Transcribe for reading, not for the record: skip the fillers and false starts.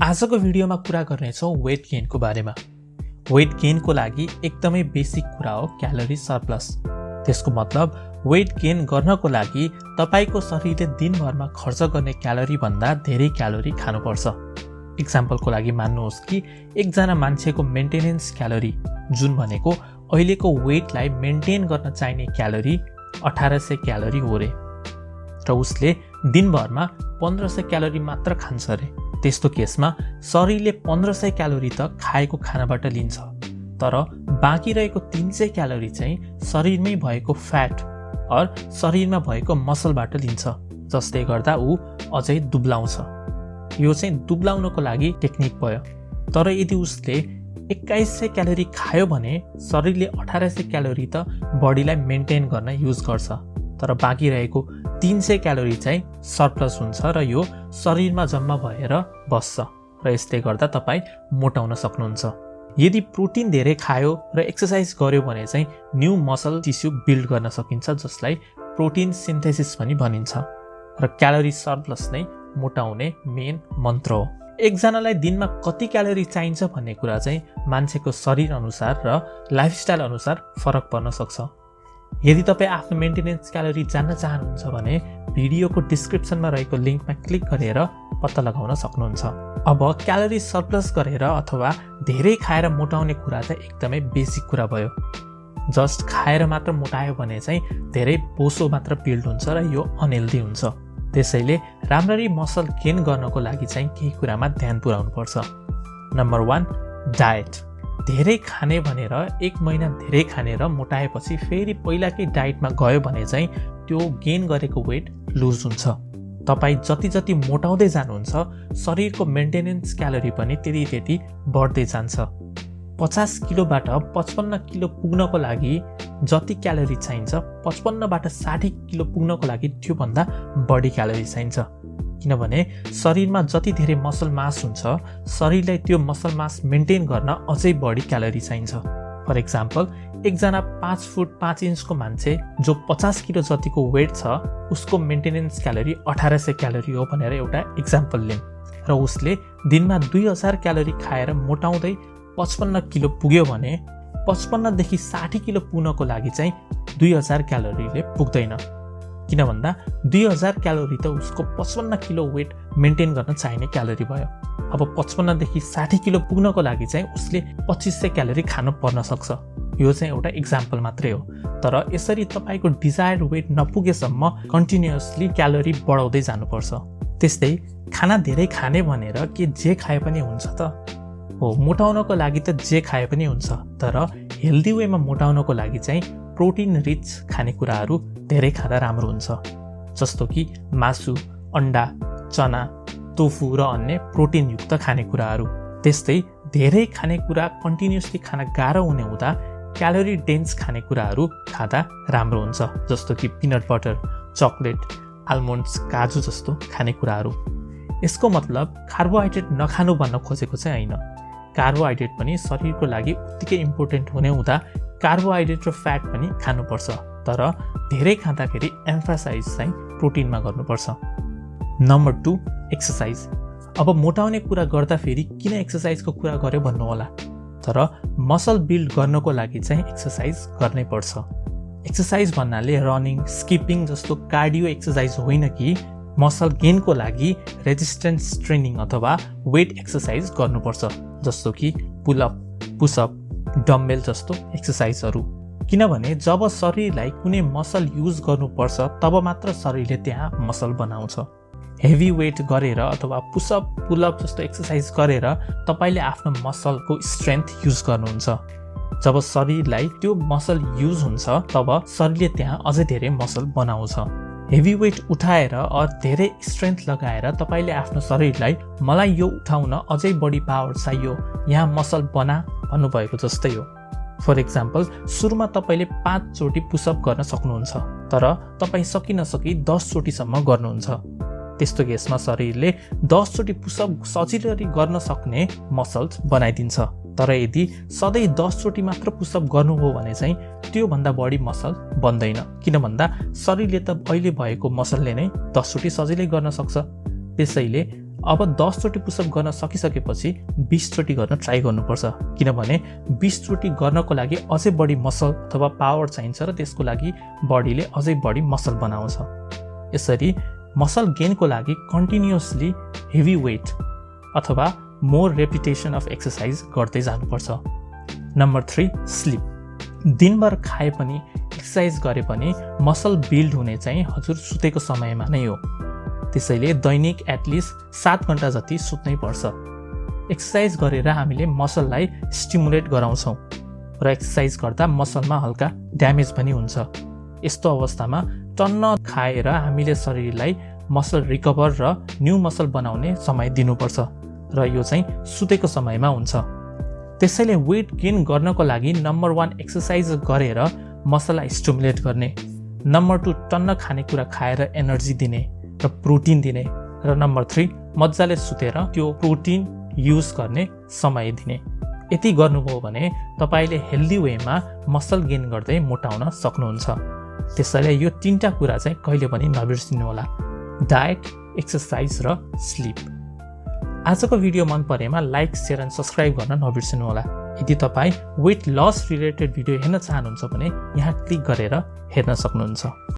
आजको भिडियोमा कुरा गर्नेछौँ वेट गेनको बारेमा। वेट गेनको लागि एकदमै बेसिक कुरा हो क्यालोरी सरप्लस। त्यसको मतलब वेट गेन गर्नको लागि तपाईको शरीरले दिनभरमा खर्च गर्ने क्यालोरी भन्दा धेरै क्यालोरी खानुपर्छ। एक्जाम्पलको लागि मान्नुहोस् कि एकजना मान्छेको मेन्टेनेन्स क्यालोरी जुन भनेको अहिलेको वेटलाई मेन्टेन गर्न चाहिने क्यालोरी 1800 क्यालोरी हो रे, र उसले दिनभरमा 1500 क्यालोरी मात्र खान्छ रे। त्यस्तो केसमा शरीरले 1500 क्यालोरी त खाएको खानाबाट लिन्छ, तर बाँकी रहेको 300 क्यालोरी चाहिँ शरीरमै भएको फ्याट और शरीरमा भएको मसलबाट लिन्छ, जसले गर्दा ऊ अझै दुब्लाउँछ। यो चाहिँ दुब्लाउनको लागि टेक्निक भयो। तर यदि उसले 2100 क्यालोरी खायो भने शरीरले 1800 क्यालोरी त बडीलाई मेन्टेन गर्न युज गर्छ, तर बाँकी रहेको 300 क्यालोरी चाहिँ सरप्लस हुन्छ र यो शरीरमा जम्मा भएर बस्छ र यसले गर्दा तपाईँ मोटाउन सक्नुहुन्छ। यदि प्रोटिन धेरै खायो र एक्सर्साइज गर्यो भने चाहिँ न्यू मसल टिस्यु बिल्ड गर्न सकिन्छ, जसलाई प्रोटिन सिन्थेसिस पनि भनिन्छ, र क्यालोरी सरप्लस नै मोटाउने मेन मन्त्र हो। एकजनालाई दिनमा कति क्यालोरी चाहिन्छ भन्ने कुरा चाहिँ मान्छेको शरीर अनुसार र लाइफस्टाइल अनुसार फरक पर्न सक्छ। यदि तपाईँ आफ्नो मेन्टेनेन्स क्यालोरी जान्न चाहनुहुन्छ भने भिडियोको डिस्क्रिप्सनमा रहेको लिङ्कमा क्लिक गरेर पत्ता लगाउन सक्नुहुन्छ। अब क्यालोरी सरप्लस गरेर अथवा धेरै खाएर मोटाउने कुरा त एकदमै बेसिक कुरा भयो। जस्ट खाएर मात्र मोटायो भने चाहिँ धेरै बोसो मात्र बिल्ड हुन्छ र यो अनहेल्दी हुन्छ। त्यसैले राम्ररी मसल गेन गर्नको लागि चाहिँ केही कुरामा ध्यान पुर्याउनु पर्छ। Number 1, diet. धेरै खाने भनेर 1 महिना धेरै खाने र मोटाएपछि फेरि पहिलाकै डाइटमा गयो भने चाहिँ त्यो गेन गरेको वेट लुज हुन्छ। तपाईँ जति जति मोटाउँदै जानुहुन्छ शरीरको मेन्टेनेन्स क्यालोरी पनि त्यति बढ्दै जान्छ। 50 किलोबाट 55 किलो पुग्नको लागि जति क्यालोरी चाहिन्छ 55बाट 60 किलो पुग्नको लागि त्योभन्दा बढी क्यालोरी चाहिन्छ, किनभने शरीरमा जति धेरै मसल मास हुन्छ शरीरलाई त्यो मसल मास मेन्टेन गर्न अझै बढी क्यालोरी चाहिन्छ। फर एक्जाम्पल, एकजना 5 फुट 5 इन्चको मान्छे जो 50 किलो जतिको वेट छ उसको मेन्टेनेन्स क्यालोरी 1800 क्यालोरी हो भनेर एउटा एक्जाम्पल लिउँ, र उसले दिनमा 2000 क्यालोरी खाएर मोटाउँदै 55 किलो पुग्यो भने 55 देखि 60 किलो पुग्नको लागि चाहिँ 2000 क्यालोरीले पुग्दैन। किन भन्दा 2000 क्यालोरी त उसको 55 किलो वेट मेन्टेन गर्न चाहिने क्यालोरी भयो। अब 55 देखि 60 किलो पुग्नको लागि चाहिँ उसले 2500 क्यालोरी खानु पर्न सक्छ। यो चाहिँ एउटा एक्जाम्पल मात्रै हो, तर यसरी तपाईँको डिजायर्ड वेट नपुगेसम्म कन्टिन्युअसली क्यालोरी बढाउँदै जानुपर्छ। त्यस्तै खाना धेरै खाने भनेर के जे खाए पनि हुन्छ त? हो, मोटाउनको लागि त जे खाए पनि हुन्छ, तर हेल्दी वेमा मोटाउनको लागि चाहिँ प्रोटिन रिच खानेकुराहरू धेरै खाँदा राम्रो हुन्छ, जस्तो कि मासु, अन्डा, चना, टोफु र अन्य प्रोटिनयुक्त खानेकुराहरू। त्यस्तै धेरै खानेकुरा कन्टिन्युअसली खान गाह्रो हुने हुँदा क्यालोरी डेन्स खानेकुराहरू खाँदा राम्रो हुन्छ, जस्तो कि पिनट बटर, चकलेट, आलमन्ड्स, काजु जस्तो खानेकुराहरू। यसको मतलब कार्बोहाइड्रेट नखानु भन्न खोजेको चाहिँ होइन। कार्बोहाइड्रेट पनि शरीरको लागि उत्तिकै इम्पोर्टेन्ट हुने हुँदा कार्बोहाइड्रेट र फ्याट पनि खानुपर्छ, तर धेरै खाँदाखेरि एम्फासाइज चाहिँ प्रोटिनमा गर्नुपर्छ। Number 2, exercise. अब मोटाउने कुरा गर्दा फेरि किन एक्सर्साइजको कुरा गर्यो भन्नु होला, तर मसल बिल्ड गर्नको लागि चाहिँ एक्सर्साइज गर्नै पर्छ। एक्सर्साइज भन्नाले रनिङ, स्किपिङ जस्तो कार्डियो एक्सर्साइज होइन कि मसल गेनको लागि रेजिस्टेन्स ट्रेनिङ अथवा वेट एक्सर्साइज गर्नुपर्छ, जस्तो कि पुलअप, पुसअप, डम्बेल जस्तो एक्सर्साइजहरू। किनभने जब शरीरलाई कुनै मसल युज गर्नुपर्छ तब मात्र शरीरले त्यहाँ मसल बनाउँछ। हेभी वेट गरेर अथवा पुसअप, पुलअप जस्तो एक्सर्साइज गरेर तपाईँले आफ्नो मसलको स्ट्रेन्थ युज गर्नुहुन्छ। जब शरीरलाई त्यो मसल युज हुन्छ तब शरीरले त्यहाँ अझै धेरै मसल बनाउँछ। हेभी वेट उठाएर धेरै स्ट्रेन्थ लगाएर तपाईँले आफ्नो शरीरलाई मलाई यो उठाउन अझै बढी पावर चाहियो, यहाँ मसल बना भन्नुभएको जस्तै हो। फर एक्जाम्पल, सुरुमा तपाईँले 5 चोटि पुसअप गर्न सक्नुहुन्छ, तर तपाईँ सकि नसकी 10 चोटिसम्म गर्नुहुन्छ। त्यस्तो केसमा शरीरले 10 चोटि पुसअप सजिलै गर्न सक्ने मसल्स बनाइदिन्छ, तर यदि सधैँ 10 चोटि मात्र पुसअप गर्नु हो भने चाहिँ त्योभन्दा बढी मसल बन्दैन। किन भन्दा शरीरले त अहिले भएको मसलले नै 10 चोटि सजिलै गर्न सक्छ। त्यसैले अब 10 चोटि पुसअप गर्न सकिसकेपछि 20 चोटि गर्न ट्राई गर्नुपर्छ, किनभने 20 चोटि गर्नको लागि अझै बढी मसल अथवा पावर चाहिन्छ र त्यसको लागि बडीले अझै बढी मसल बनाउँछ। यसरी मसल गेनको लागि कन्टिन्युअसली हेभी वेट अथवा मोर रेपिटेसन अफ एक्सर्साइज गर्दै जानुपर्छ। Number 3, sleep. दिनभर खाए पनि एक्सर्साइज गरे पनि मसल बिल्ड हुने चाहिँ हजुर सुतेको समयमा नै हो। त्यसैले दैनिक एटलिस्ट 7 घण्टा जति सुत्नै पर्छ। एक्सर्साइज गरेर हामीले मसललाई स्टिमुलेट गराउँछौँ र एक्सर्साइज गर्दा मसलमा हल्का ड्यामेज पनि हुन्छ। यस्तो अवस्थामा टन्न खाएर हामीले शरीरलाई मसल रिकभर र न्यू मसल बनाउने समय दिनुपर्छ र यो चाहिँ सुतेको समयमा हुन्छ। त्यसैले वेट गेन गर्नको लागि नम्बर 1 एक्सर्साइज गरेर मसललाई स्टिमुलेट गर्ने, नम्बर 2 टन्न खानेकुरा खाएर एनर्जी दिने र प्रोटिन दिने, र नम्बर 3 मजाले सुतेर त्यो प्रोटिन युज गर्ने समय दिने। यति गर्नुभयो भने तपाईले हेल्दी वेमा मसल गेन गर्दै मोटाउन सक्नुहुन्छ। त्यसैले यो 3टा कुरा चाहिँ कहिले पनि नबिर्सिनु होला, डायट, एक्सर्साइज र स्लिप। आजको भिडियो मन परेमा लाइक, शेयर एन्ड सब्स्क्राइब गर्न नबिर्सिनु होला। यदि तपाईँ वेट लस रिलेटेड भिडियो हेर्न चाहनुहुन्छ भने यहाँ क्लिक गरेर हेर्न सक्नुहुन्छ।